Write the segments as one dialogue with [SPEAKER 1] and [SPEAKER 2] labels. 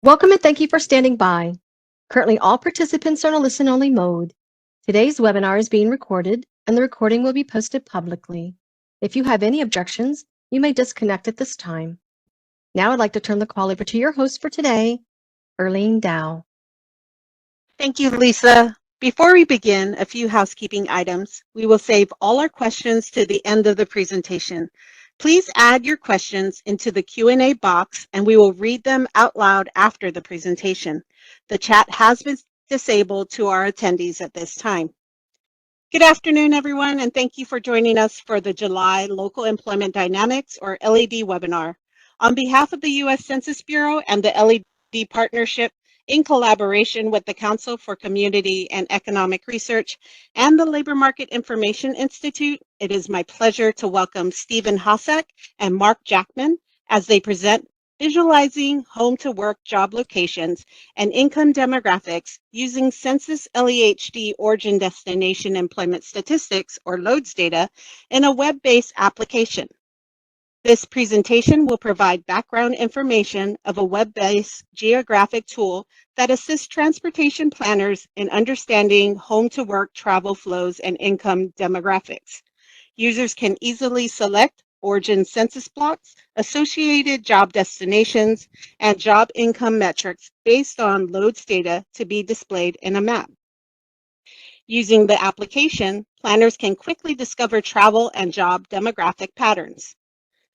[SPEAKER 1] Welcome and thank you for standing by. Currently, all participants are in a listen-only mode. Today's webinar is being recorded, and the recording will be posted publicly. If you have any objections, you may disconnect at this time. Now I'd like to turn the call over to your host for today, Erlene Dow.
[SPEAKER 2] Thank you, Lisa. Before we begin, a few housekeeping items. We will save all our questions to the end of the presentation. Please add your questions into the Q&A box and we will read them out loud after the presentation. The chat has been disabled to our attendees at this time. Good afternoon, everyone, and thank you for joining us for the July Local Employment Dynamics, or LED webinar. On behalf of the U.S. Census Bureau and the LED Partnership, in collaboration with the Council for Community and Economic Research and the Labor Market Information Institute, it is my pleasure to welcome Stephen Hossack and Mark Jackman as they present Visualizing Home-to-Work Job Locations and Income Demographics using Census LEHD Origin Destination Employment Statistics, or LOADS data, in a web-based application. This presentation will provide background information of a web-based geographic tool that assists transportation planners in understanding home-to-work travel flows and income demographics. Users can easily select origin census blocks, associated job destinations, and job income metrics based on LOADS data to be displayed in a map. Using the application, planners can quickly discover travel and job demographic patterns.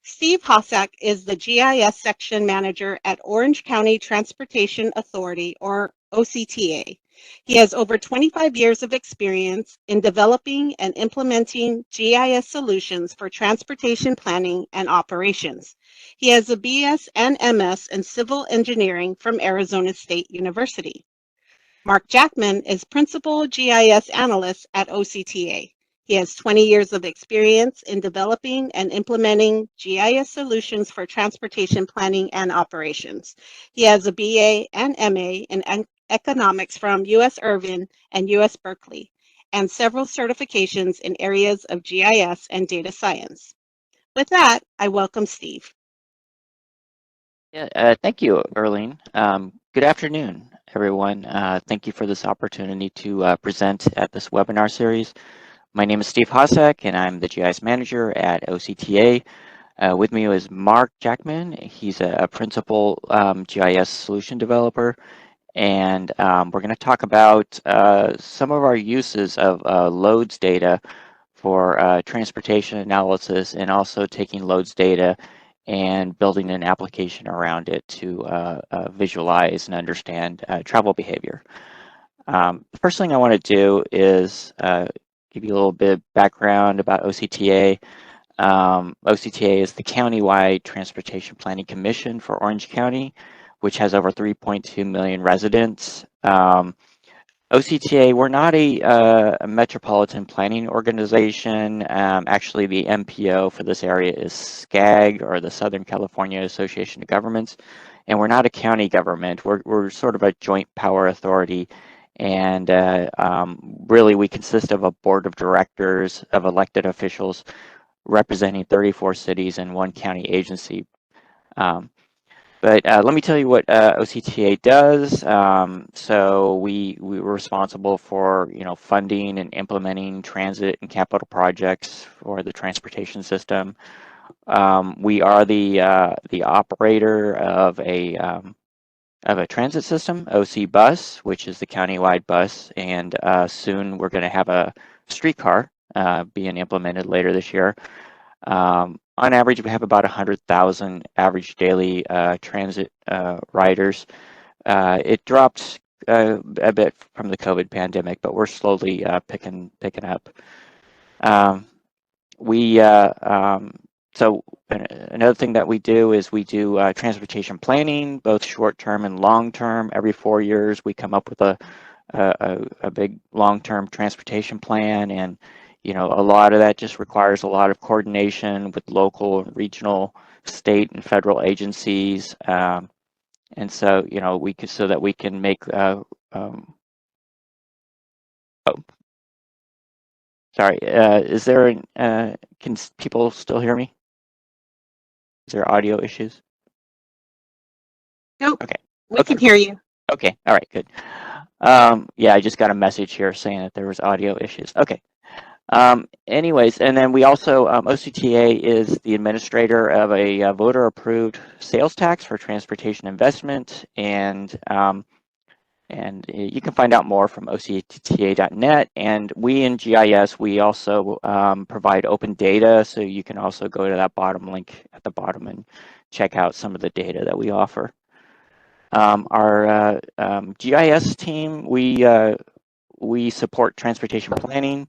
[SPEAKER 2] Steve Hossack is the GIS Section Manager at Orange County Transportation Authority, or OCTA. He has over 25 years of experience in developing and implementing GIS solutions for transportation planning and operations. He has a BS and MS in civil engineering from Arizona State University. Mark Jackman is Principal GIS Analyst at OCTA. He has 20 years of experience in developing and implementing GIS solutions for transportation planning and operations. He has a BA and MA in economics from U.S. Irvine and U.S. Berkeley, and several certifications in areas of GIS and data science. With that, I welcome Steve.
[SPEAKER 3] Yeah, thank you, Erlene. Good afternoon, everyone. Thank you for this opportunity to present at this webinar series. My name is Steve Hossack, and I'm the GIS Manager at OCTA. With me is Mark Jackman. He's a Principal GIS Solution Developer, and we're going to talk about some of our uses of LOADS data for transportation analysis and also taking LOADS data and building an application around it to visualize and understand travel behavior. The first thing I want to do is give you a little bit of background about OCTA. OCTA is the Countywide Transportation Planning Commission for Orange County, which has over 3.2 million residents. OCTA, we're not a metropolitan planning organization. Actually, the MPO for this area is SCAG, or the Southern California Association of Governments, and we're not a county government. We're sort of a joint power authority, and really we consist of a board of directors of elected officials representing 34 cities and one county agency. But let me tell you what OCTA does. So we're responsible for funding and implementing transit and capital projects for the transportation system. We are the operator of a transit system, OC Bus, which is the countywide bus, and soon we're going to have a streetcar being implemented later this year. On average, we have about 100,000 average daily transit riders. It dropped a bit from the COVID pandemic, but we're slowly picking up. So another thing that we do is we do transportation planning, both short-term and long-term. Every 4 years, we come up with a big long-term transportation plan, and a lot of that just requires a lot of coordination with local and regional, state and federal agencies. And so, so that we can make, sorry, can people still hear me? Is there audio issues?
[SPEAKER 2] Nope.
[SPEAKER 3] Okay.
[SPEAKER 2] We can hear you.
[SPEAKER 3] Okay, all right, good. Yeah, I just got a message here saying that there was audio issues. Okay. Anyways, and then we also, OCTA is the administrator of a voter-approved sales tax for transportation investment, and you can find out more from octa.net. And we in GIS, we also provide open data, so you can also go to that bottom link at the bottom and check out some of the data that we offer. Our GIS team, we support transportation planning,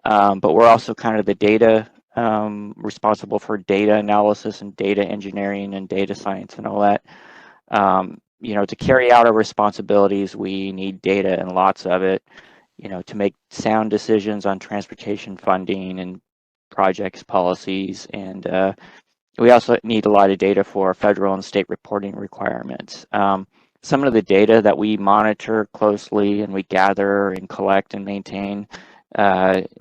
[SPEAKER 3] but we're also kind of the data, responsible for data analysis and data engineering and data science and all that. You know, to carry out our responsibilities, we need data and lots of it, you know, to make sound decisions on transportation funding and projects, policies, and we also need a lot of data for federal and state reporting requirements. Some of the data that we monitor closely and we gather and collect and maintain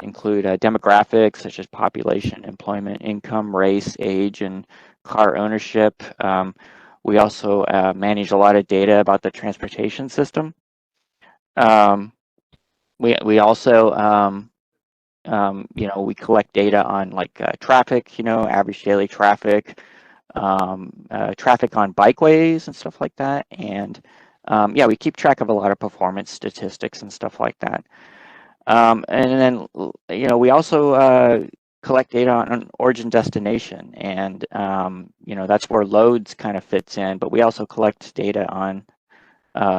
[SPEAKER 3] include demographics such as population, employment, income, race, age, and car ownership. We also manage a lot of data about the transportation system. We also you know, we collect data on like traffic, you know, average daily traffic, traffic on bikeways and stuff like that. And yeah, we keep track of a lot of performance statistics and stuff like that. And then, you know, we also collect data on origin destination, and you know, that's where loads kind of fits in. But we also collect data on,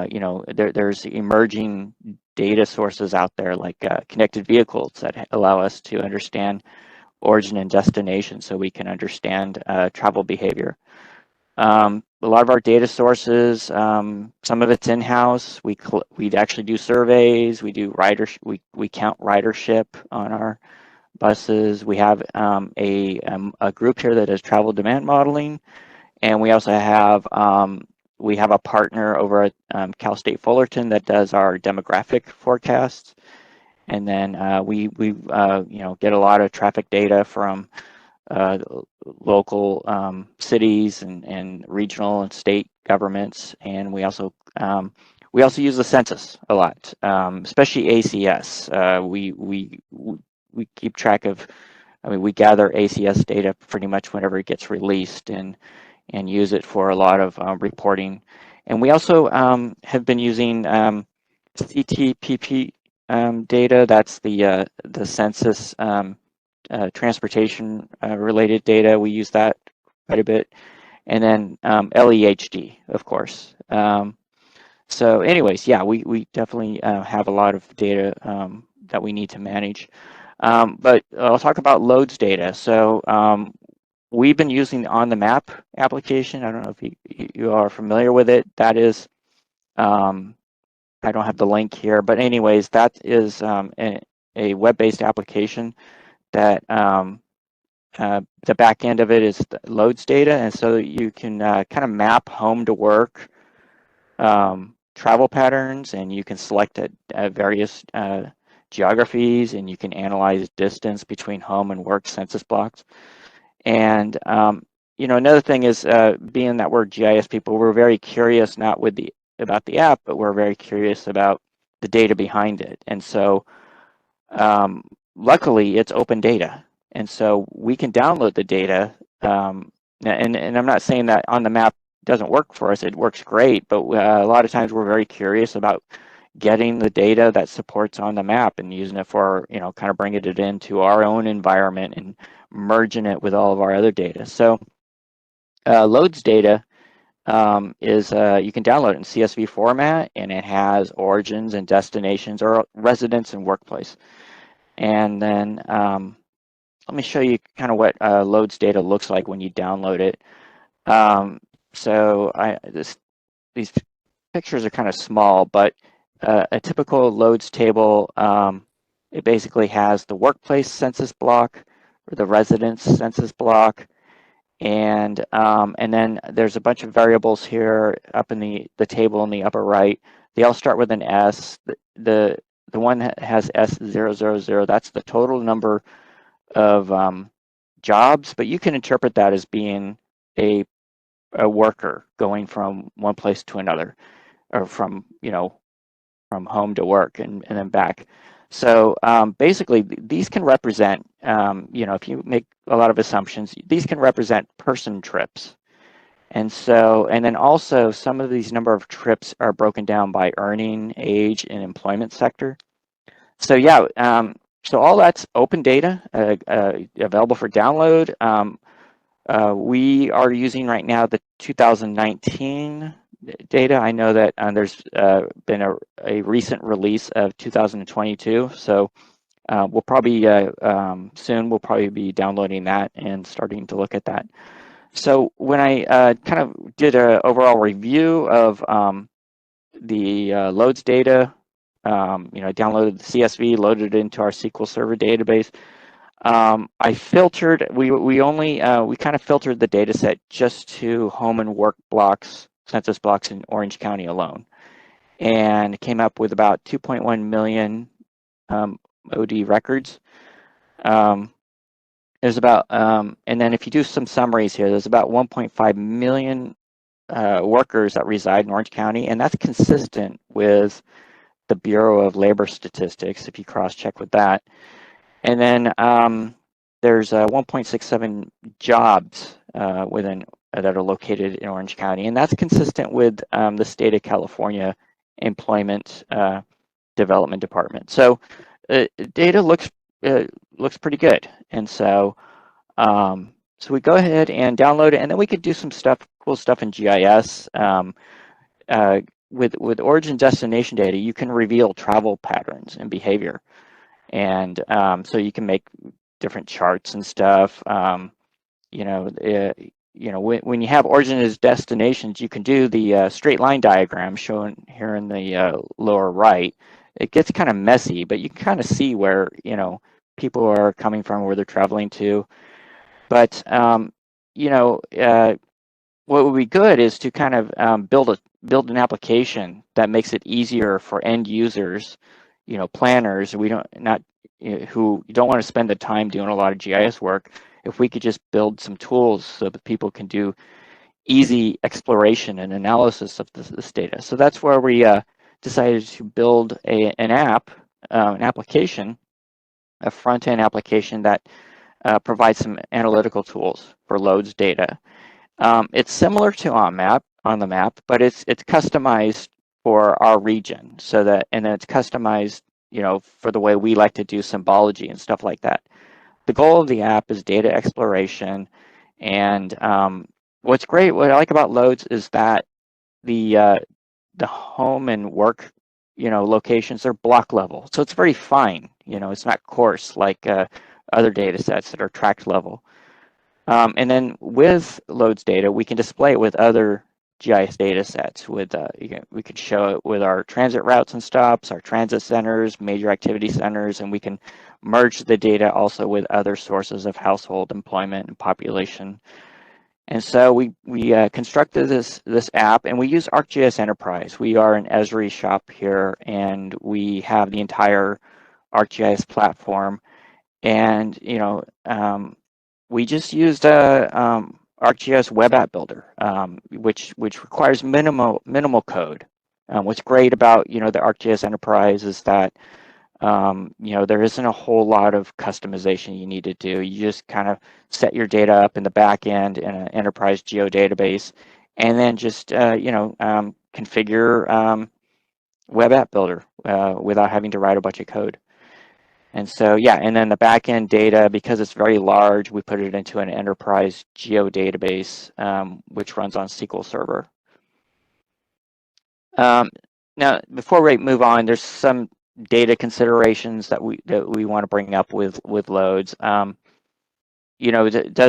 [SPEAKER 3] you know, there's emerging data sources out there like connected vehicles that allow us to understand origin and destination, so we can understand travel behavior. A lot of our data sources, some of it's in-house. We actually do surveys. We do we count ridership on our buses. We have a group here that does travel demand modeling, and we also have a partner over at Cal State Fullerton that does our demographic forecasts. And then we you know, get a lot of traffic data from local cities and regional and state governments, and we also use the census a lot, especially ACS. We keep track of. I mean, we gather ACS data pretty much whenever it gets released, and use it for a lot of reporting. And we also have been using CTPP data. That's the census transportation related data. We use that quite a bit. And then LEHD, of course. So anyways, yeah, we definitely have a lot of data that we need to manage. But I'll talk about loads data. So we've been using the On the Map application. I don't know if you are familiar with it. That is, I don't have the link here, but anyways, that is a web-based application that the back end of it is the loads data, and so you can kind of map home to work travel patterns, and you can select various geographies, and you can analyze distance between home and work census blocks. And you know, another thing is, being that we're GIS people, we're very curious not about the app, but we're very curious about the data behind it. And so luckily it's open data, and so we can download the data. And I'm not saying that On the Map doesn't work for us. It works great, but a lot of times we're very curious about getting the data that supports On the Map and using it for, you know, kind of bringing it into our own environment and merging it with all of our other data. So loads data is you can download it in CSV format, and it has origins and destinations, or residence and workplace. And then let me show you kind of what loads data looks like when you download it. So these pictures are kind of small, but a typical loads table, it basically has the workplace census block or the residence census block, and then there's a bunch of variables here up in the table in the upper right. They all start with an S. The one that has S000, that's the total number of jobs, but you can interpret that as being a a worker going from one place to another, or from, from home to work and then back. So basically, these can represent, if you make a lot of assumptions, these can represent person trips. And then also some of these number of trips are broken down by earning, age, and employment sector. So yeah, so all that's open data, available for download. We are using right now the 2019 data. I know that there's been a recent release of 2022, so we'll probably soon we'll probably be downloading that and starting to look at that. So when I kind of did an overall review of the loads data, I downloaded the CSV, loaded it into our SQL Server database. I filtered, we kind of filtered the data set just to home and work blocks, census blocks in Orange County alone, and came up with about 2.1 million OD records. There's about, and then if you do some summaries here, there's about 1.5 million workers that reside in Orange County, and that's consistent with the Bureau of Labor Statistics, if you cross-check with that. And then there's 1.67 jobs that are located in Orange County, and that's consistent with the state of California Employment Development Department. So data looks pretty good, and so we go ahead and download it, and then we could do some cool stuff in GIS. With origin destination data, you can reveal travel patterns and behavior. And so you can make different charts and stuff. When you have origin as destinations, you can do the straight line diagram shown here in the lower right. It gets kind of messy, but you can kind of see where people are coming from, where they're traveling to. But what would be good is to kind of build an application that makes it easier for end users, planners who don't want to spend the time doing a lot of GIS work. If we could just build some tools so that people can do easy exploration and analysis of this data. So that's where we decided to build an application, a front-end application that provides some analytical tools for loads data. It's similar to on the map, but it's customized for our region, and then it's customized, for the way we like to do symbology and stuff like that. The goal of the app is data exploration, and what I like about loads is that the home and work, locations are block level, so it's very fine. It's not coarse like other data sets that are tract level. And then with loads data, we can display it with other GIS data sets. We could show it with our transit routes and stops, our transit centers, major activity centers, and we can merge the data also with other sources of household employment and population. And so we constructed this app, and we use ArcGIS Enterprise. We are an Esri shop here, and we have the entire ArcGIS platform. And we just used ArcGIS Web App Builder, which requires minimal code. What's great about the ArcGIS Enterprise is that there isn't a whole lot of customization you need to do. You just kind of set your data up in the back end in an enterprise geodatabase, and then just configure Web App Builder without having to write a bunch of code. And so, yeah, and then the backend data, because it's very large, we put it into an enterprise geodatabase, which runs on SQL Server. Now, before we move on, there's some data considerations that we want to bring up with loads. Does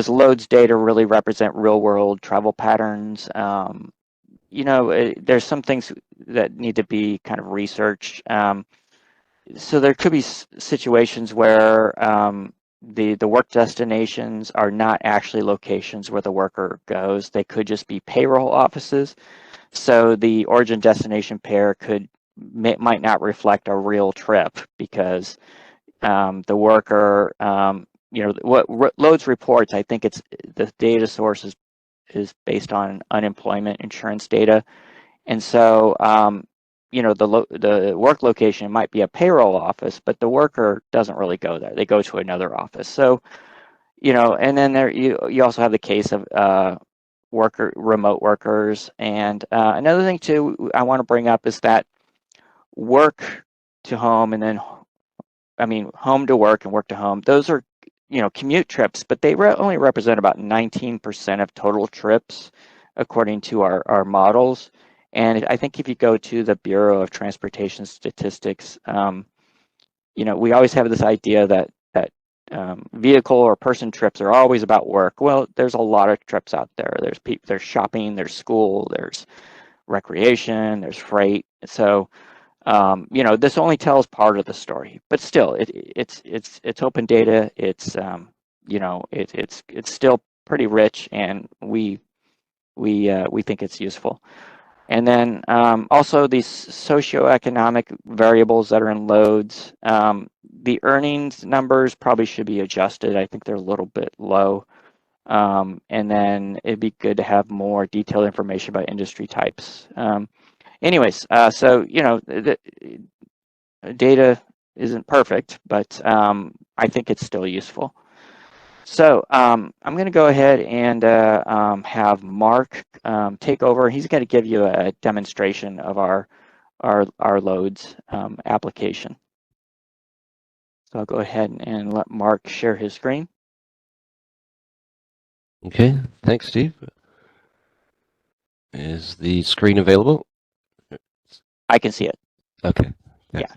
[SPEAKER 3] loads data really represent real-world travel patterns? There's some things that need to be kind of researched. So there could be situations where the work destinations are not actually locations where the worker goes. They could just be payroll offices. So the origin destination pair might not reflect a real trip, because the worker, what loads reports, I think the data source is is based on unemployment insurance data. And so, the work location might be a payroll office, but the worker doesn't really go there. They go to another office. So, and then you also have the case of remote workers. And another thing too I want to bring up is that work to home, and then home to work and work to home, those are commute trips, but they only represent about 19% of total trips according to our models. And I think if you go to the Bureau of Transportation Statistics, we always have this idea that vehicle or person trips are always about work. Well, there's a lot of trips out there. There's shopping, there's school, there's recreation, there's freight. So this only tells part of the story, but still, it's open data. It's it's still pretty rich, and we think it's useful. And then also these socioeconomic variables that are in loads. The earnings numbers probably should be adjusted. I think they're a little bit low. And then it'd be good to have more detailed information about industry types. Anyways, so the data isn't perfect, but I think it's still useful. So I'm going to go ahead and have Mark take over. He's going to give you a demonstration of our loads application. So I'll go ahead and let Mark share his screen.
[SPEAKER 4] Okay, thanks, Steve. Is the screen available?
[SPEAKER 3] I can see it.
[SPEAKER 4] Okay.
[SPEAKER 3] Yeah.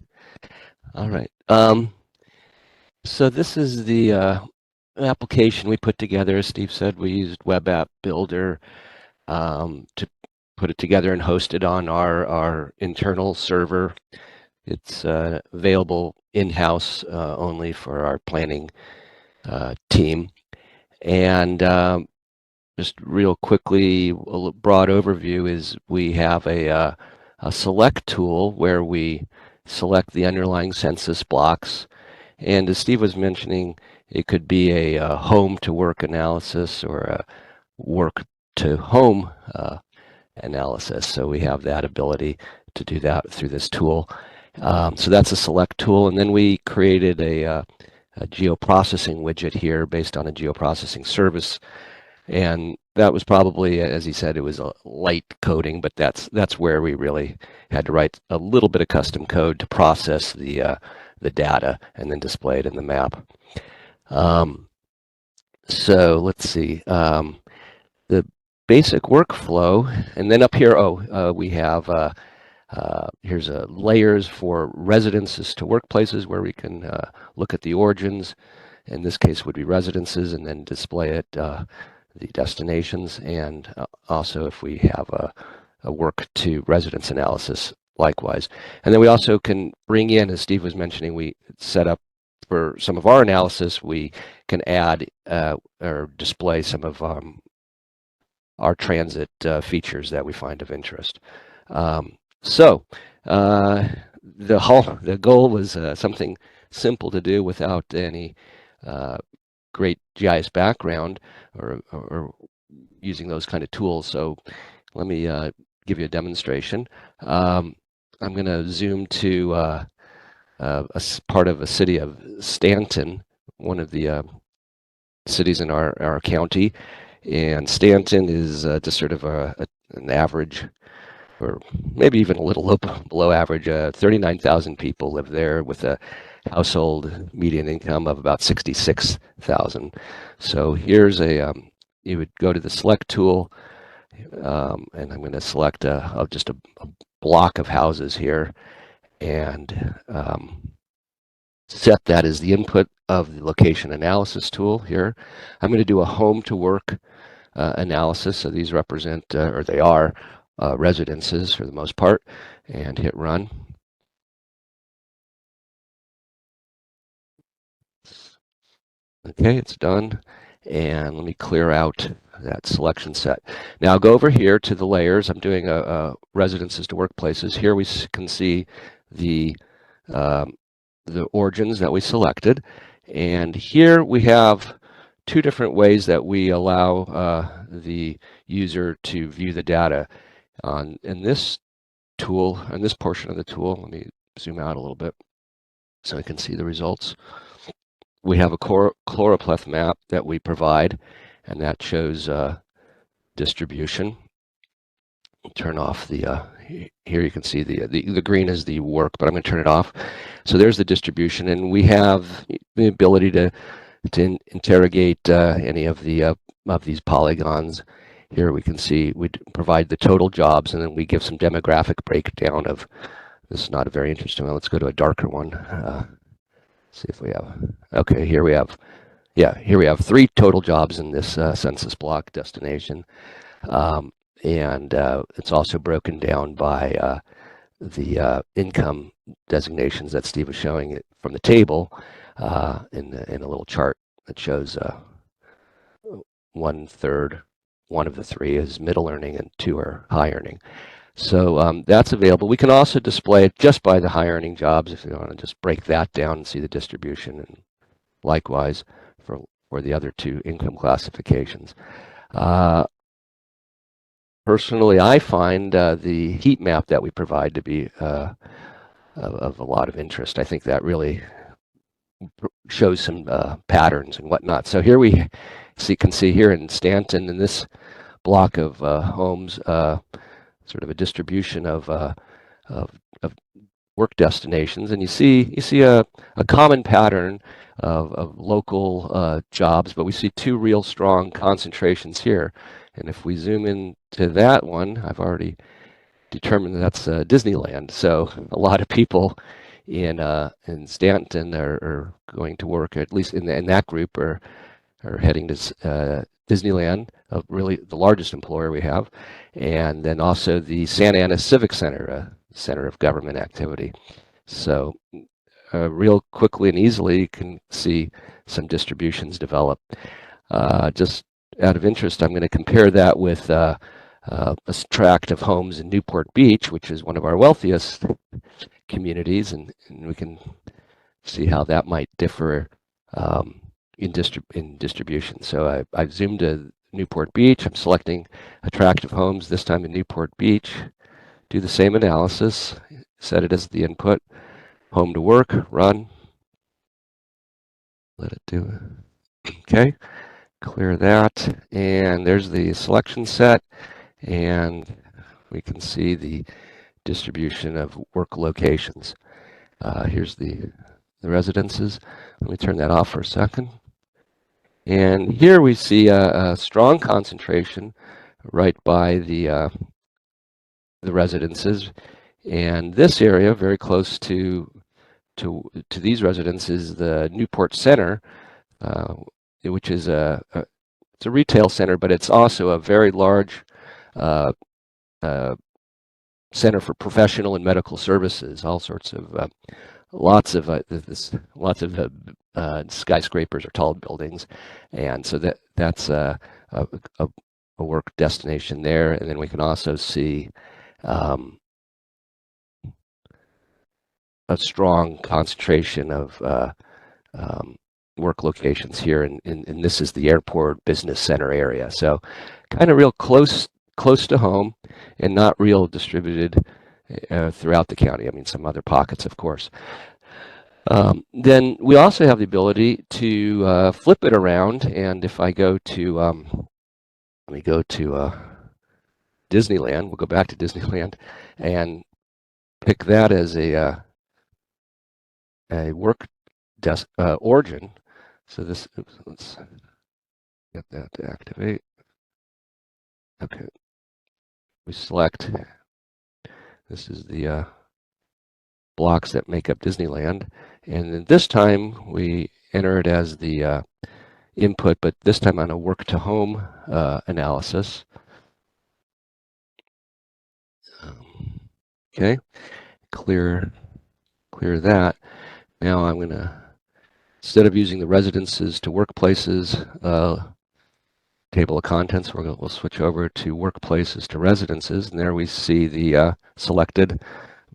[SPEAKER 4] All right. So this is the application we put together. As Steve said, we used Web App Builder to put it together and host it on our internal server. It's available in-house only for our planning team. And just real quickly, a broad overview is we have a select tool where we select the underlying census blocks. And as Steve was mentioning, it could be a home to work analysis or a work to home analysis. So we have that ability to do that through this tool. So that's a select tool. And then we created a geoprocessing widget here based on a geoprocessing service. And that was probably, as he said, it was a light coding, but that's where we really had to write a little bit of custom code to process the data and then display it in the map. So let's see, the basic workflow, and then up here, we have here's layers for residences to workplaces where we can look at the origins. In this case would be residences, and then display it the destinations, and also if we have a work to residence analysis likewise. And then we also can bring in, as Steve was mentioning, we set up for some of our analysis, we can add or display some of our transit features that we find of interest. So the goal was something simple to do without any great GIS background or using those kind of tools. So let me give you a demonstration. I'm going to zoom to a part of a city of Stanton, one of the cities in our county. And Stanton is just sort of an average, or maybe even a little below average. 39,000 people live there with a household median income of about 66,000. So here's you would go to the select tool, and I'm going to select just a block of houses here, and set that as the input of the location analysis tool here. I'm going to do a home to work analysis. So these represent, or they are, residences for the most part, and hit run. Okay, it's done. And let me clear out that selection set. Now I'll go over here to the layers. I'm doing a residences to workplaces. Here we can see the origins that we selected. And here we have two different ways that we allow the user to view the data. In this tool, in this portion of the tool, let me zoom out a little bit so I can see the results. We have a choropleth map that we provide, and that shows distribution. I'll turn off the, here you can see the green is the work, but I'm going to turn it off. So there's the distribution, and we have the ability to interrogate any of these polygons. Here we can see we provide the total jobs, and then we give some demographic breakdown of, this is not a very interesting one. Let's go to a darker one. See if we have, okay, here we have, yeah, here we have 3 total jobs in this census block destination. And it's also broken down by the income designations that Steve was showing it from the table in a little chart that shows 1/3, one of the 3 is middle earning and 2 are high earning. So that's available. We can also display it just by the high earning jobs if you want to just break that down and see the distribution, and likewise for the other 2 income classifications. Personally, I find the heat map that we provide to be of a lot of interest. I think that really shows some patterns and whatnot. So here we can see here in Stanton, in this block of homes, sort of a distribution of work destinations, and you see a common pattern of local jobs, but we see 2 real strong concentrations here. And if we zoom into that one, I've already determined that's Disneyland. So a lot of people in Stanton are going to work, at least in that group, are heading to Disneyland, really the largest employer we have, and then also the Santa Ana Civic Center, center of government activity. So real quickly and easily you can see some distributions develop. Just out of interest, I'm going to compare that with a tract of homes in Newport Beach, which is one of our wealthiest communities, and we can see how that might differ in distribution. So I've zoomed to Newport Beach. I'm selecting a tract of homes, this time in Newport Beach. Do the same analysis, set it as the input, home to work, run. Let it do it. Okay. Clear that, and there's the selection set, and we can see the distribution of work locations. Here's the residences. Let me turn that off for a second. And here we see a strong concentration right by the residences, and this area very close to these residences, the Newport Center, which is it's a retail center, but it's also a very large center for professional and medical services. All sorts of lots of skyscrapers or tall buildings, and so that's a work destination there. And then we can also see a strong concentration of work locations here, and this is the airport business center area. So kind of real close to home and not real distributed throughout the county. I mean, some other pockets, of course. Then we also have the ability to flip it around, and if I go to, let me go to Disneyland, we'll go back to Disneyland and pick that as a work origin. So this, let's get that to activate. Okay, we select, this is the blocks that make up Disneyland, and then this time we enter it as the input, but this time on a work to home analysis. Okay, clear that. Now I'm going to, instead of using the residences to workplaces table of contents, we'll switch over to workplaces to residences, and there we see the selected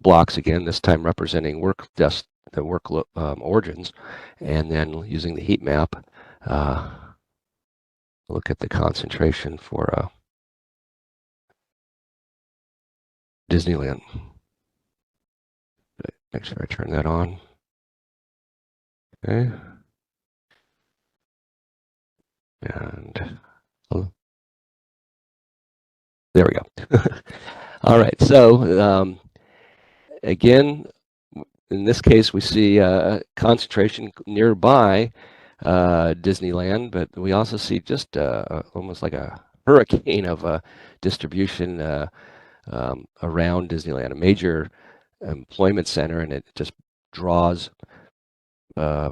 [SPEAKER 4] blocks again, this time representing the work origins, and then using the heat map, look at the concentration for Disneyland. Make sure I turn that on. Okay. And there we go. All right. So again, in this case, we see concentration nearby Disneyland, but we also see just almost like a hurricane of distribution around Disneyland, a major employment center, and it just draws a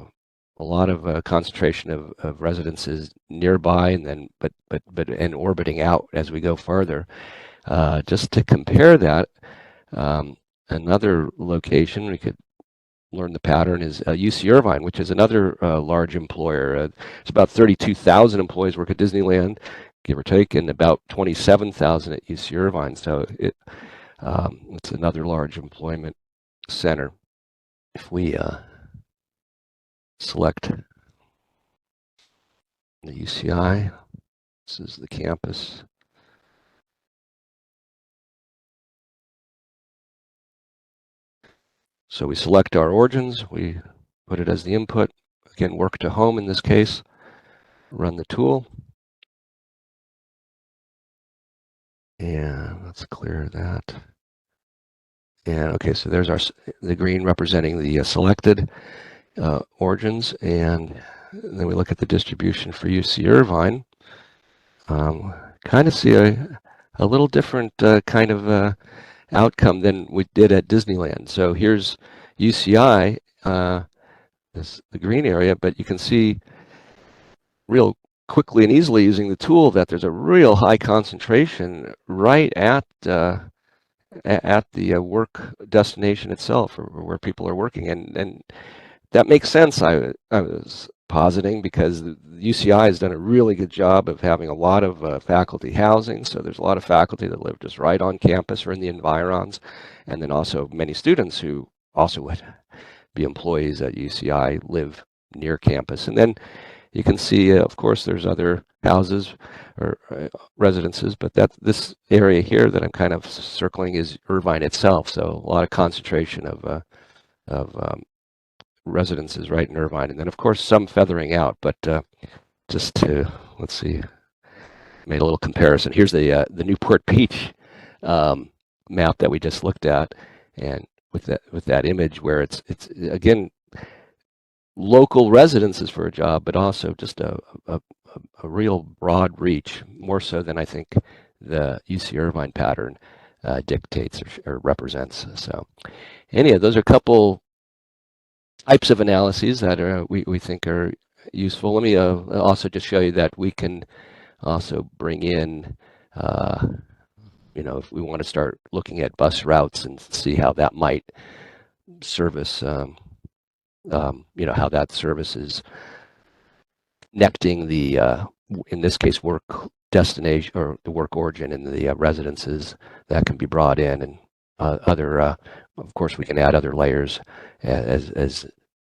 [SPEAKER 4] lot of concentration of residences nearby, and then but orbiting out as we go farther. Just to compare that, another location we could learn the pattern is UC Irvine, which is another large employer. It's about 32,000 employees work at Disneyland, give or take, and about 27,000 at UC Irvine. So it's another large employment center. If we select the UCI, this is the campus. So we select our origins, we put it as the input, again, work to home in this case, run the tool. And let's clear that. And okay, so there's the green representing the selected origins, and then we look at the distribution for UC Irvine. Kind of see a little different kind of outcome than we did at Disneyland. So here's UCI, the green area, but you can see real quickly and easily using the tool that there's a real high concentration right at the work destination itself, or where people are working, and that makes sense. I was positing because the UCI has done a really good job of having a lot of faculty housing. So there's a lot of faculty that live just right on campus or in the environs, and then also many students who also would be employees at UCI live near campus. And then you can see, of course, there's other houses or residences, but this area here that I'm kind of circling is Irvine itself. So a lot of concentration of residences right in Irvine, and then of course some feathering out. But just to let's see, made a little comparison. Here's the Newport Beach map that we just looked at, and with that image where it's again local residences for a job, but also just a real broad reach, more so than I think the UC Irvine pattern dictates or represents. So anyhow, those are a couple types of analyses that we think are useful. Let me also just show you that we can also bring in, if we want to start looking at bus routes and see how that might service, how that service is connecting the, in this case, work destination or the work origin and the residences that can be brought in, and other, of course, we can add other layers as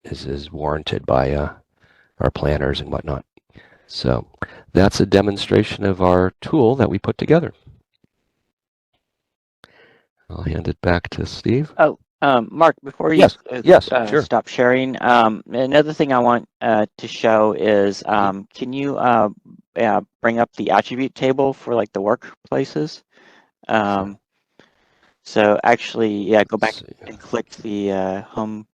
[SPEAKER 4] is warranted by our planners and whatnot. So that's a demonstration of our tool that we put together. I'll hand it back to Steve.
[SPEAKER 3] Oh, Mark, before you
[SPEAKER 4] sure.
[SPEAKER 3] stop sharing, another thing I want to show is, can you bring up the attribute table for like the workplaces? So actually, yeah, go back and click the home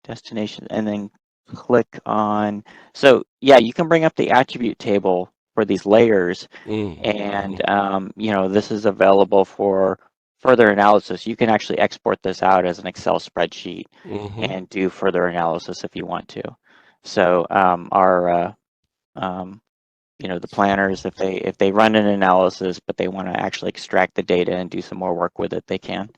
[SPEAKER 3] destination and then click on, so yeah, you can bring up the attribute table for these layers, and this is available for further analysis. You can actually export this out as an Excel spreadsheet and do further analysis if you want to. So the planners, if they run an analysis but they want to actually extract the data and do some more work with it, they can.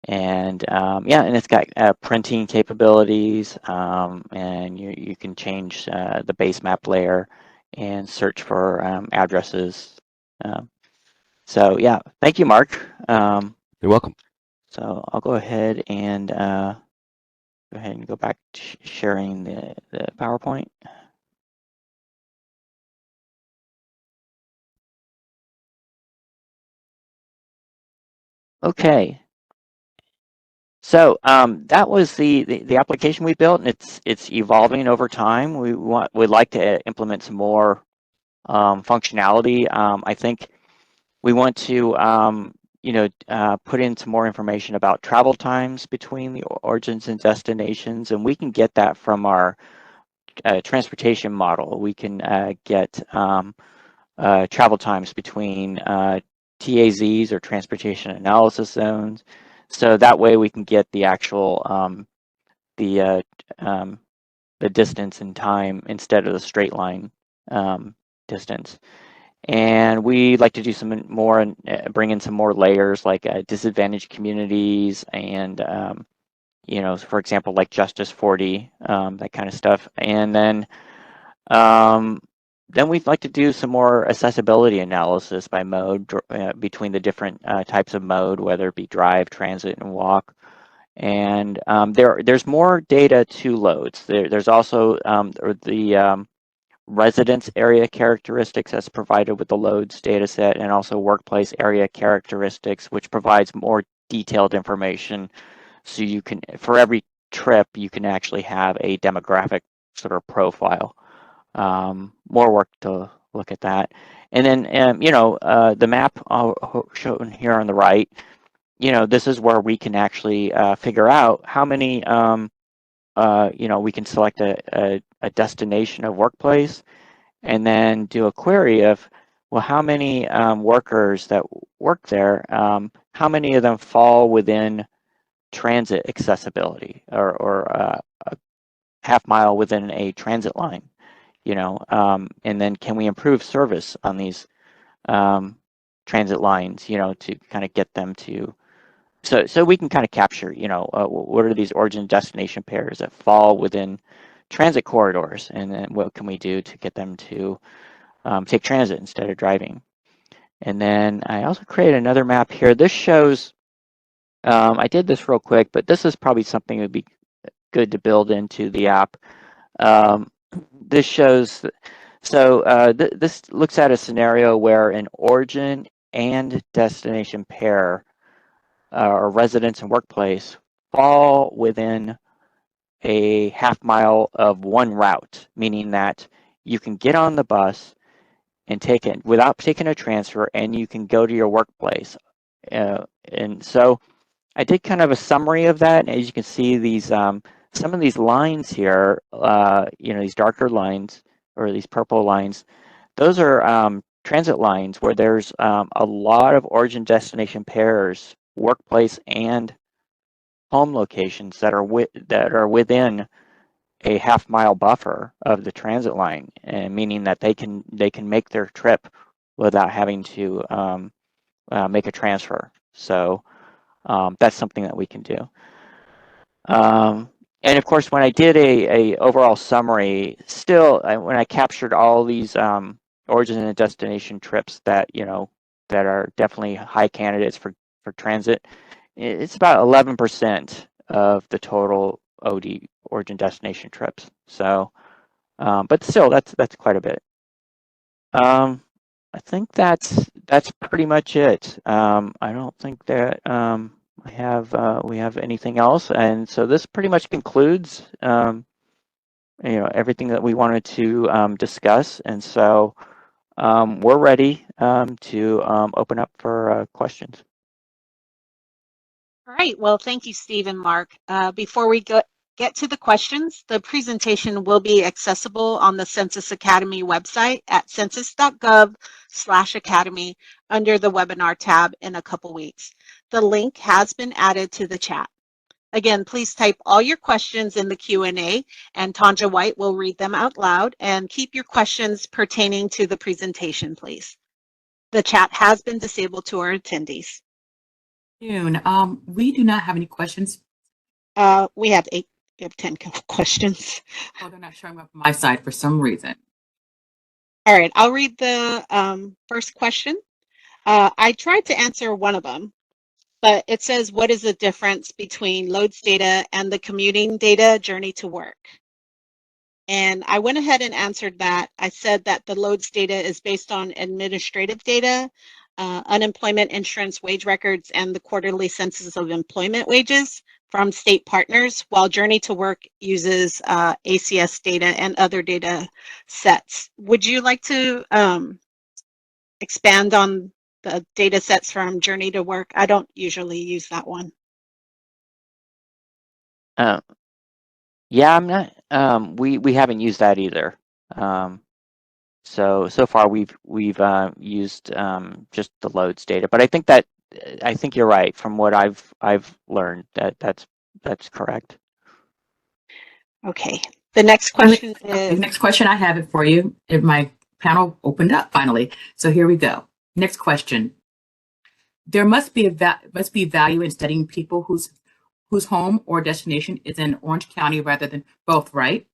[SPEAKER 3] And and it's got printing capabilities, and you can change the base map layer and search for addresses. So yeah, thank you, Mark.
[SPEAKER 4] You're welcome.
[SPEAKER 3] So I'll go ahead and go back to sharing the PowerPoint. Okay. So that was the application we built, and it's evolving over time. We'd like to implement some more functionality. I think we want to put in some more information about travel times between the origins and destinations, and we can get that from our transportation model. We can get travel times between TAZs, or transportation analysis zones. So that way we can get the actual the distance and time instead of the straight line distance. And we like to do some more and bring in some more layers, like disadvantaged communities and for example, like Justice 40, that kind of stuff. And then we'd like to do some more accessibility analysis by mode between the different types of mode, whether it be drive, transit, and walk. And there's more data to loads. There's also the residence area characteristics that's provided with the loads data set, and also workplace area characteristics, which provides more detailed information. So you can, for every trip, you can actually have a demographic sort of profile. More work to look at that. And then, the map shown here on the right, this is where we can actually figure out how many, we can select a destination of workplace and then do a query of, well, how many workers that work there, how many of them fall within transit accessibility, or a half mile within a transit line, and then can we improve service on these transit lines, to kind of get them to, so we can kind of capture, what are these origin destination pairs that fall within transit corridors, and then what can we do to get them to take transit instead of driving. And then I also created another map here. This shows, I did this real quick, but this is probably something that would be good to build into the app. This shows, this looks at a scenario where an origin and destination pair, or residence and workplace, fall within a half mile of one route, meaning that you can get on the bus and take it without taking a transfer, and you can go to your workplace. And so I did kind of a summary of that. And as you can see, these some of these lines here, these darker lines, or these purple lines, those are transit lines where there's a lot of origin destination pairs, workplace and home locations that are within a half mile buffer of the transit line, and meaning that they can make their trip without having to make a transfer. So that's something that we can do. And of course, when I did a overall summary, still, when I captured all these origin and destination trips that that are definitely high candidates for transit, it's about 11% of the total OD, origin destination trips. So, but still, that's quite a bit. I think that's pretty much it. I don't think that we have anything else, and so this pretty much concludes everything that we wanted to discuss, and so we're ready to open up for questions.
[SPEAKER 2] All right. Well, thank you, Steve and Mark. Before we get to the questions, the presentation will be accessible on the Census Academy website at census.gov/academy under the webinar tab in a couple weeks. The link has been added to the chat. Again, please type all your questions in the Q&A, and Tanja White will read them out loud, and keep your questions pertaining to the presentation, please. The chat has been disabled to our attendees.
[SPEAKER 5] We do not have any questions.
[SPEAKER 2] We have 10 questions.
[SPEAKER 5] Oh, they're not showing up on my side for some reason.
[SPEAKER 2] All right, I'll read the first question. I tried to answer one of them, but it says, what is the difference between loads data and the commuting data journey to work? And I went ahead and answered that. I said that the loads data is based on administrative data, unemployment insurance wage records, and the quarterly census of employment wages from state partners, while Journey to Work uses ACS data and other data sets. Would you like to expand on the data sets from Journey to Work? I don't usually use that one.
[SPEAKER 3] Yeah, I'm not. We haven't used that either. So far we've used just the loads data, but I think you're right. From what I've learned, that's correct.
[SPEAKER 2] Okay. The next question
[SPEAKER 5] The
[SPEAKER 2] is,
[SPEAKER 5] next question I have it for you. If my panel opened up finally, so here we go. Next question. There must be value in studying people whose home or destination is in Orange County rather than both, right?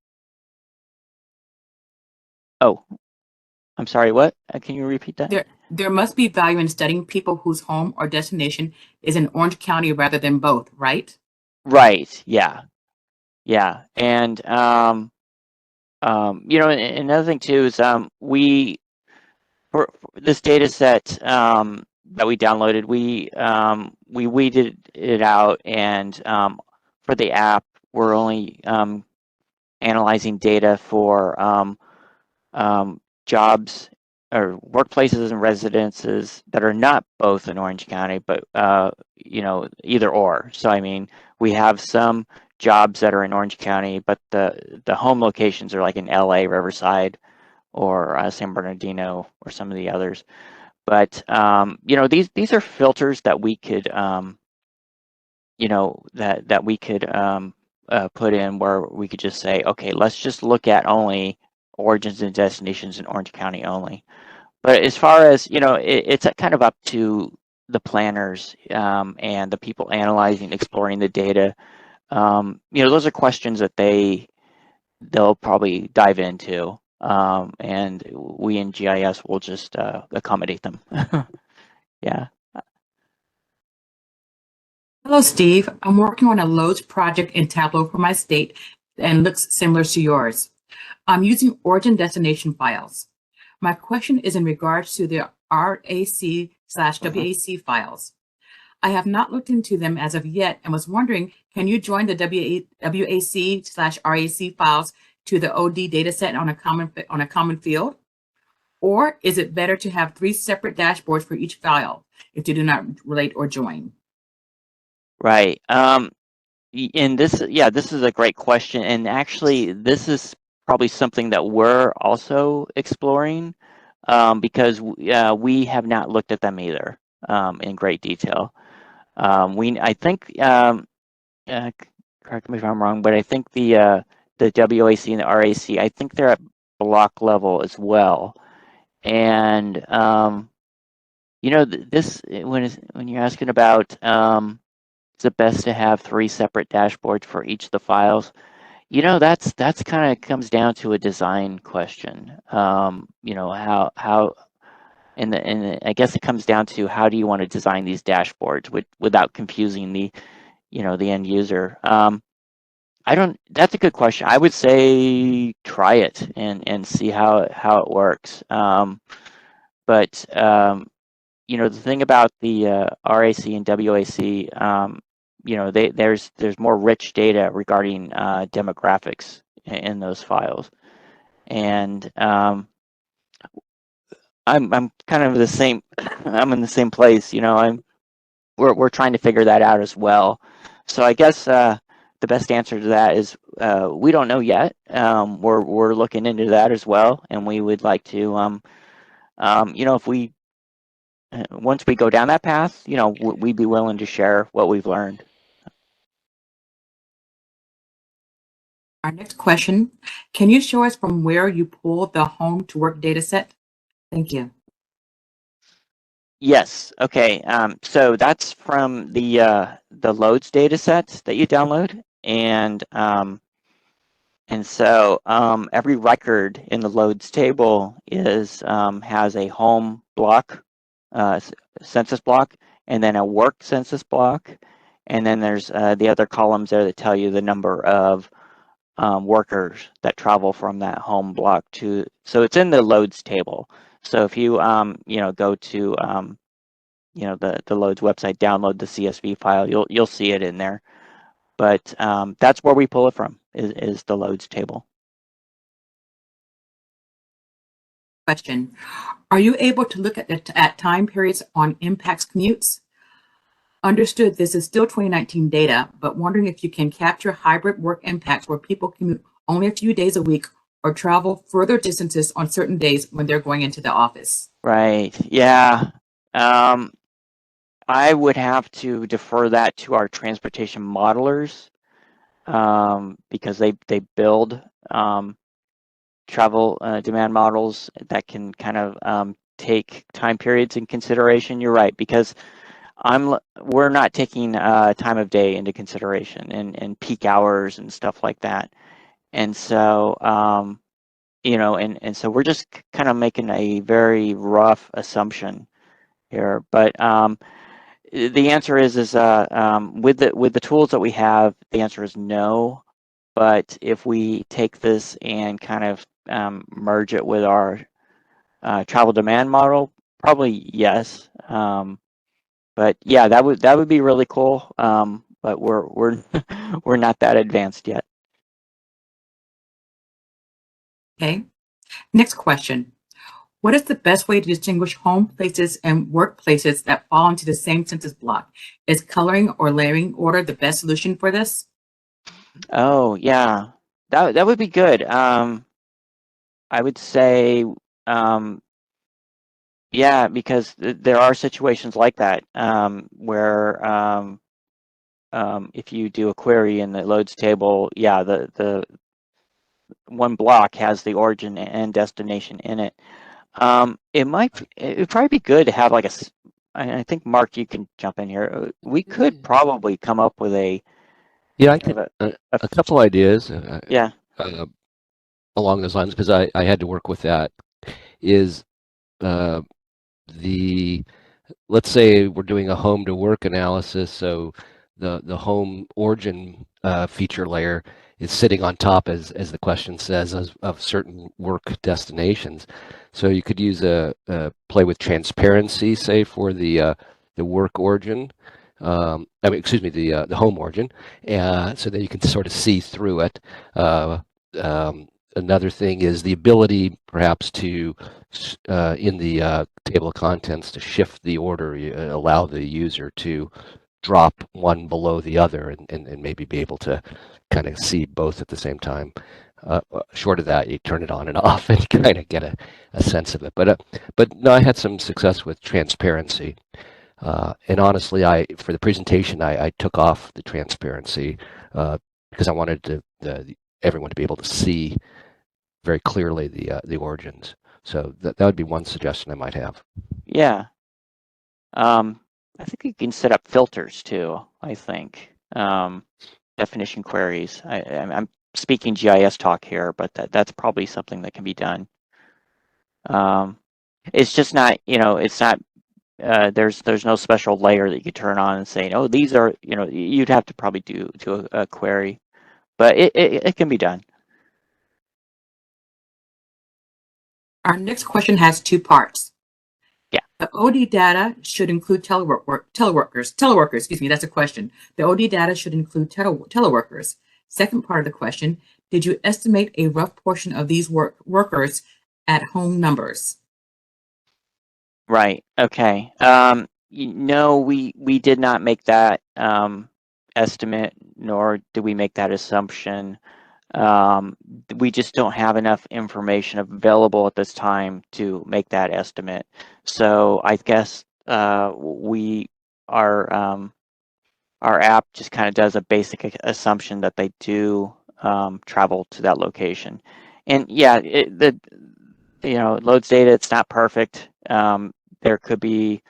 [SPEAKER 3] Oh, I'm sorry. What? Can you repeat that?
[SPEAKER 5] There must be value in studying people whose home or destination is in Orange County rather than both, right?
[SPEAKER 3] Right. Yeah. Yeah. And you know, another thing too is we for this data set that we downloaded, we weeded it out, and for the app, we're only analyzing data for jobs or workplaces and residences that are not both in Orange County, but you know, either or. So I mean, we have some jobs that are in Orange County, but the home locations are like in LA, Riverside, or San Bernardino, or some of the others. But you know, these are filters that we could you know, that we could put in, where we could just say, okay, let's just look at only origins and destinations in Orange County only. But as far as, you know, it's kind of up to the planners and the people analyzing, exploring the data. You know, those are questions that they'll probably dive into, and we in GIS will just accommodate them. Yeah.
[SPEAKER 5] Hello, Steve. I'm working on a loads project in Tableau for my state and looks similar to yours. I'm using origin destination files. My question is in regards to the RAC/WAC files. I have not looked into them as of yet and was wondering, can you join the WAC/RAC files to the OD dataset on a common field? Or is it better to have 3 separate dashboards for each file if they do not relate or join?
[SPEAKER 3] Right. And this is a great question. And actually, this is probably something that we're also exploring, because we have not looked at them either in great detail. I think, correct me if I'm wrong, but I think the WAC and the RAC, I think they're at block level as well. And you know, when you're asking about is it best to have 3 separate dashboards for each of the files? You know, that's kind of comes down to a design question. You know, how and I guess it comes down to, how do you want to design these dashboards without confusing the, you know, the end user. That's a good question. I would say try it and see how it works. But you know, the thing about the RAC and WAC, you know, there's more rich data regarding demographics in those files, and I'm kind of the same. I'm in the same place. You know, we're trying to figure that out as well. So I guess the best answer to that is we don't know yet. We're looking into that as well, and we would like to, you know, if we once we go down that path, you know, we'd be willing to share what we've learned.
[SPEAKER 5] Our next question, can you show us from where you pulled the home to work data set? Thank you.
[SPEAKER 3] Yes. Okay. So that's from the loads data set that you download, and so every record in the loads table is has a home block, census block, and then a work census block, and then there's the other columns there that tell you the number of workers that travel from that home block to. So it's in the loads table. So if you you know, go to the Loads website, download the CSV file, you'll see it in there. But that's where we pull it from, is the Loads table.
[SPEAKER 5] Question. Are you able to look at time periods on impacts commutes? Understood this is still 2019 data, but wondering if you can capture hybrid work impacts where people commute only a few days a week or travel further distances on certain days when they're going into the office.
[SPEAKER 3] Right. Yeah. I would have to defer that to our transportation modelers, because they build travel demand models that can kind of take time periods in consideration. You're right, because we're not taking time of day into consideration and peak hours and stuff like that. And so, and so we're just kind of making a very rough assumption here. But the answer is with the tools that we have, the answer is no. But if we take this and kind of merge it with our travel demand model, probably yes. But yeah, that would be really cool. But we're we're not that advanced yet.
[SPEAKER 5] Okay. Next question. What is the best way to distinguish home places and workplaces that fall into the same census block? Is coloring or layering order the best solution for this?
[SPEAKER 3] Oh yeah, that would be good. I would say, yeah, because there are situations like that where if you do a query in the Loads table, yeah, the one block has the origin and destination in it. It would probably be good to have like I think Mark, you can jump in here. We could probably come up with a
[SPEAKER 4] I could a couple ideas.
[SPEAKER 3] Yeah.
[SPEAKER 4] Along those lines, because I had to work with that. Is let's say we're doing a home to work analysis, so the home origin feature layer is sitting on top, as the question says, of certain work destinations. So you could use a play with transparency, say, for the work origin. Excuse me, the home origin, so that you can sort of see through it. Another thing is the ability, perhaps, to in the table of contents, to shift the order, allow the user to drop one below the other, and maybe be able to kind of see both at the same time. Short of that, you turn it on and off and kind of get a sense of it. But no, I had some success with transparency. And honestly, for the presentation, I took off the transparency because I wanted everyone to be able to see very clearly the origins. So that would be one suggestion I might have.
[SPEAKER 3] Yeah. I think you can set up filters too, I think. Definition queries. I'm speaking GIS talk here, but that's probably something that can be done. It's just not, it's not, there's no special layer that you could turn on and say, oh, these are, you'd have to probably do a query, but it can be done.
[SPEAKER 5] Our next question has two parts.
[SPEAKER 3] Yeah.
[SPEAKER 5] The OD data should include teleworkers, excuse me, that's a question. The OD data should include teleworkers. Second part of the question, did you estimate a rough portion of these workers at home numbers?
[SPEAKER 3] Right, okay. No, we did not make that estimate, nor did we make that assumption. We just don't have enough information available at this time to make that estimate. So I guess our app just kind of does a basic assumption that they do travel to that location. And yeah, Loads data, it's not perfect. There could be,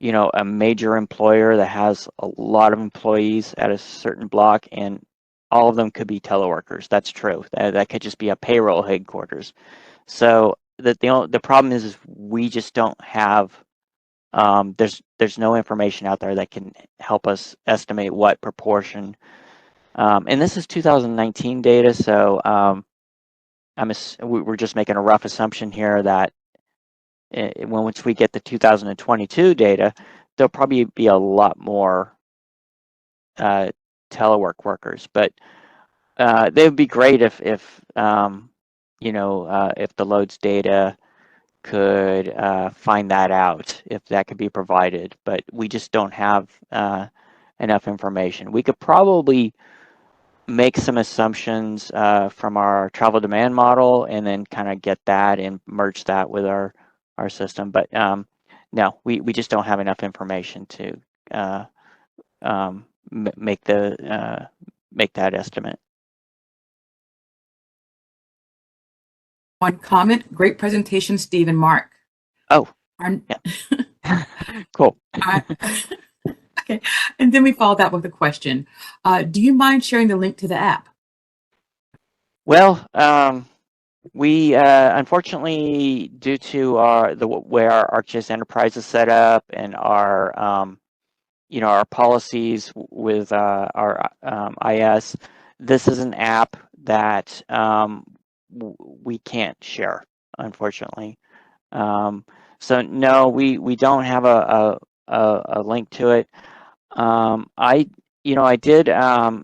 [SPEAKER 3] a major employer that has a lot of employees at a certain block, and all of them could be teleworkers. That's true. That could just be a payroll headquarters. So the problem is we just don't have. There's no information out there that can help us estimate what proportion. And this is 2019 data, so we're just making a rough assumption here that once we get the 2022 data, there'll probably be a lot more telework workers, but they would be great if you know, if the loads data could find that out, if that could be provided, but we just don't have enough information. We could probably make some assumptions from our travel demand model and then kind of get that and merge that with our system. But no, we just don't have enough information to make that estimate.
[SPEAKER 5] One comment, great presentation, Steve and Mark.
[SPEAKER 3] Oh,
[SPEAKER 5] Our-
[SPEAKER 3] yeah. Cool.
[SPEAKER 5] Okay, and then we followed that with a question. Do you mind sharing the link to the app?
[SPEAKER 3] Well, we unfortunately, due to the way our ArcGIS Enterprise is set up and our you know, our policies with our IS, this is an app that we can't share, unfortunately. So no, we don't have a link to it. I did I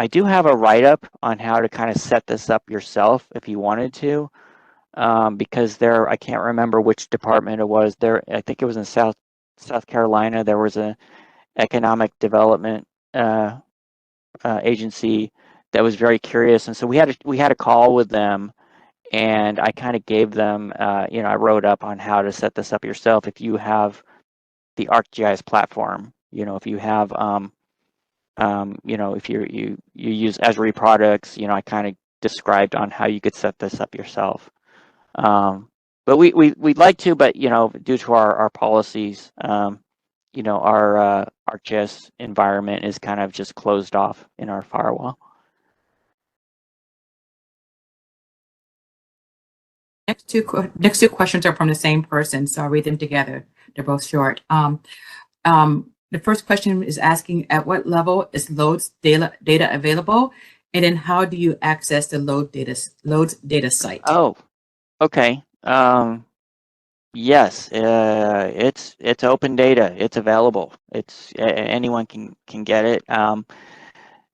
[SPEAKER 3] do have a write-up on how to kind of set this up yourself if you wanted to, because I can't remember which department it was there. I think it was in South Carolina. There was a economic development agency that was very curious, and so we had a call with them, and I kind of gave them, I wrote up on how to set this up yourself if you have the ArcGIS platform. If you have, if you use Esri products, I kind of described on how you could set this up yourself. But we'd like to, but due to our policies, our ArcGIS environment is kind of just closed off in our firewall.
[SPEAKER 5] Next two questions are from the same person, so I'll read them together. They're both short. The first question is asking, at what level is loads data available, and then how do you access the loads data site?
[SPEAKER 3] Oh, okay. Yes, it's open data. It's available. Anyone can get it. And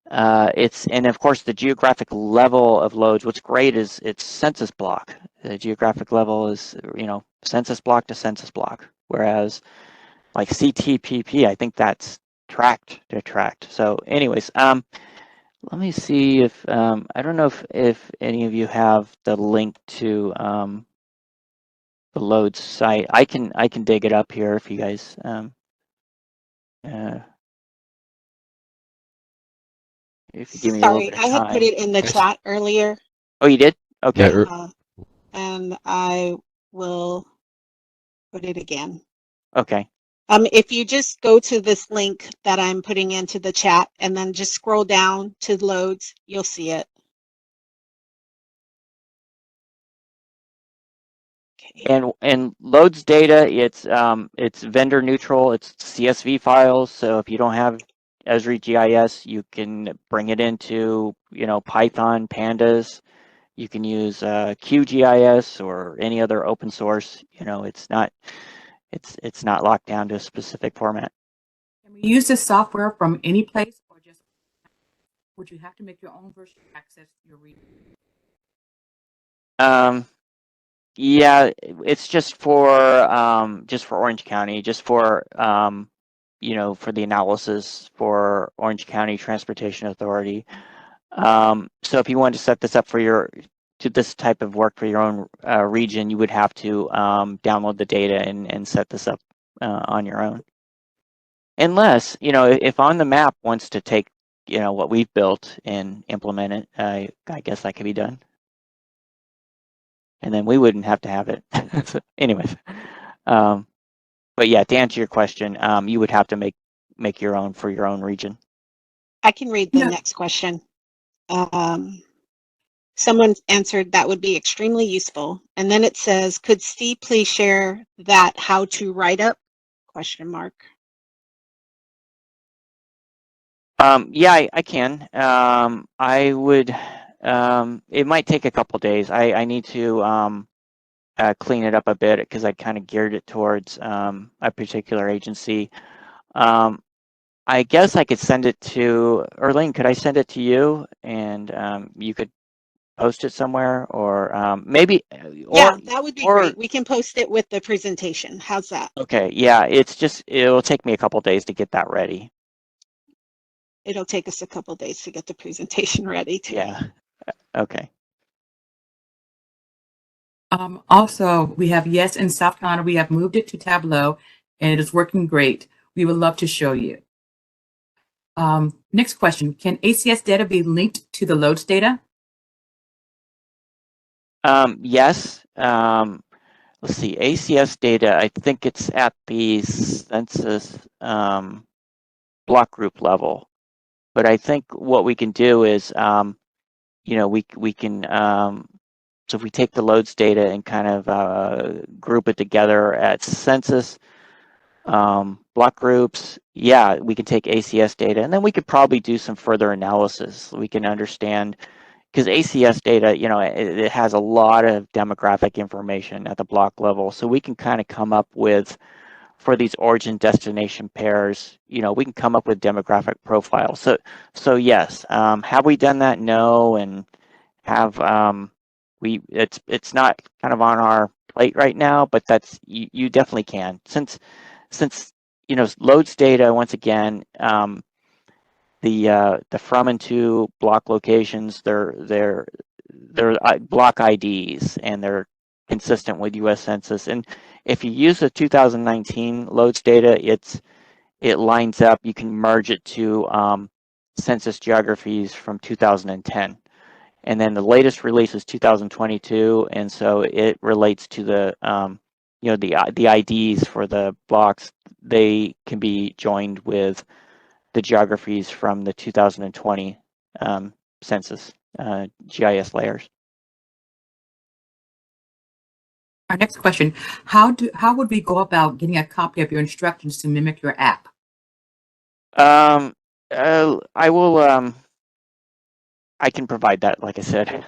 [SPEAKER 3] of course the geographic level of loads. What's great is it's census block. The geographic level is census block to census block, whereas like CTPP, I think that's tract to tract. So, anyways, let me see if I don't know if any of you have the link to the loads site. I can dig it up here if you guys. If you give me a little
[SPEAKER 2] Sorry,
[SPEAKER 3] bit of
[SPEAKER 2] I had
[SPEAKER 3] time.
[SPEAKER 2] put it in the chat earlier,
[SPEAKER 3] Oh, you did? Okay.
[SPEAKER 4] Yeah,
[SPEAKER 2] and I will put it again.
[SPEAKER 3] Okay.
[SPEAKER 2] If you just go to this link that I'm putting into the chat and then just scroll down to loads, you'll see it. Okay.
[SPEAKER 3] And loads data, it's vendor neutral. It's CSV files. So if you don't have Esri GIS, you can bring it into Python, Pandas. You can use QGIS or any other open source. It's not locked down to a specific format.
[SPEAKER 5] Can we use this software from any place, or just would you have to make your own version to access your region?
[SPEAKER 3] Yeah, it's just for Orange County, just for for the analysis for Orange County Transportation Authority. So if you wanted to set this up for this type of work for your own region, you would have to download the data and set this up on your own. Unless, if On the Map wants to take, what we've built and implement it, I guess that could be done. And then we wouldn't have to have it. So anyways, but yeah, to answer your question, you would have to make your own for your own region.
[SPEAKER 2] I can read the next question. Someone answered that would be extremely useful. And then it says, could Steve please share that how to write up? ?
[SPEAKER 3] Yeah, I can. I would. It might take a couple days. I need to clean it up a bit because I kind of geared it towards a particular agency. I guess I could send it to Erling. Could I send it to you and you could post it somewhere, or maybe,
[SPEAKER 2] Yeah, that would be
[SPEAKER 3] or
[SPEAKER 2] great. We can post it with the presentation. How's that?
[SPEAKER 3] okay, yeah. It's just it'll take me a couple days to get that ready.
[SPEAKER 2] It'll take us a couple days to get the presentation ready too.
[SPEAKER 3] Yeah. Okay.
[SPEAKER 5] Also, we have Yes in South Carolina. We have moved it to Tableau, and it is working great. We would love to show you. Next question: can ACS data be linked to the loads data?
[SPEAKER 3] Yes. Let's see. ACS data. I think it's at the census block group level, but I think what we can do is, we can. So if we take the loads data and kind of group it together at census block groups, yeah, we can take ACS data, and then we could probably do some further analysis. We can understand, because ACS data, it has a lot of demographic information at the block level, so we can kind of come up with, for these origin destination pairs, we can come up with demographic profiles. So yes, have we done that? No, and have it's not kind of on our plate right now, but that's you definitely can, since loads data, once again, the from and to block locations, they're block IDs, and they're consistent with U.S. Census. And if you use the 2019 loads data, it lines up. You can merge it to census geographies from 2010. And then the latest release is 2022, and so it relates to the the IDs for the blocks. They can be joined with the geographies from the 2020 census GIS layers.
[SPEAKER 5] Our next question: how would we go about getting a copy of your instructions to mimic your app?
[SPEAKER 3] I will. I can provide that, like I said.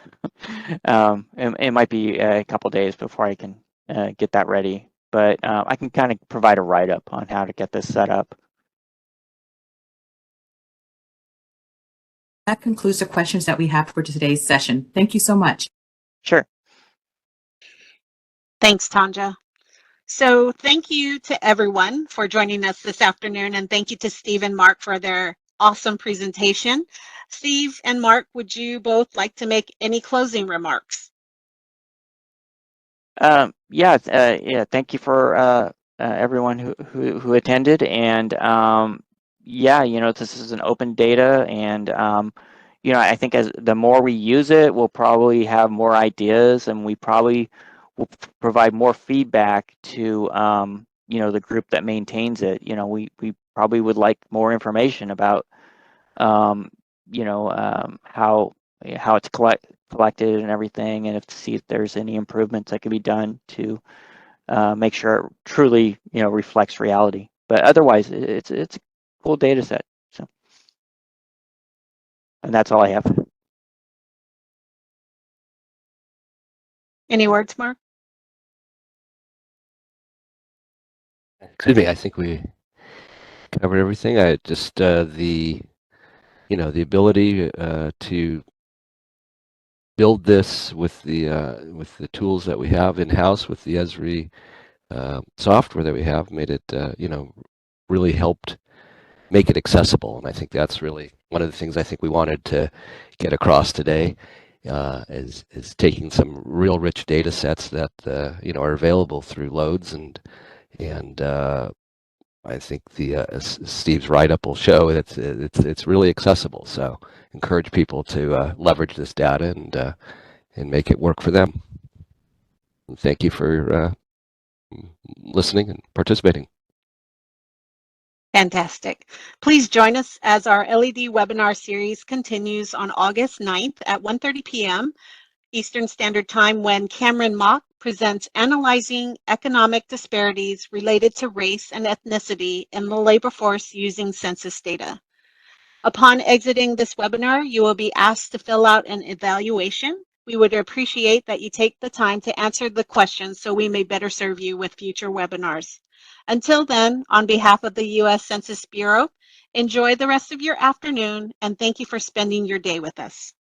[SPEAKER 3] It might be a couple days before I can get that ready, but I can kind of provide a write-up on how to get this set up.
[SPEAKER 5] That concludes the questions that we have for today's session. Thank you so much.
[SPEAKER 3] Sure.
[SPEAKER 2] Thanks, Tanja. So thank you to everyone for joining us this afternoon, and thank you to Steve and Mark for their awesome presentation. Steve and Mark, would you both like to make any closing remarks?
[SPEAKER 3] Yeah. Thank you for everyone who attended, and yeah, this is an open data, and I think as the more we use it, we'll probably have more ideas, and we probably will provide more feedback to the group that maintains it. We probably would like more information about how it's collected and everything, and to see if there's any improvements that can be done to make sure it truly reflects reality. But otherwise, it's a cool data set. So, and that's all I have.
[SPEAKER 2] Any words, Mark?
[SPEAKER 4] Excuse me, I think we covered everything. I just the ability to build this with the tools that we have in house, with the Esri software that we have, made it really helped make it accessible. And I think that's really one of the things I think we wanted to get across today, is taking some real rich data sets that are available through loads, and I think Steve's write-up will show that it's really accessible. So encourage people to leverage this data and make it work for them. And thank you for listening and participating.
[SPEAKER 2] Fantastic. Please join us as our LED webinar series continues on August 9th at 1:30 p.m. Eastern Standard Time, when Cameron Mock presents Analyzing Economic Disparities Related to Race and Ethnicity in the Labor Force Using Census Data. Upon exiting this webinar, you will be asked to fill out an evaluation We would appreciate that you take the time to answer the questions so we may better serve you with future webinars. Until then, on behalf of the U.S. Census Bureau, enjoy the rest of your afternoon and thank you for spending your day with us.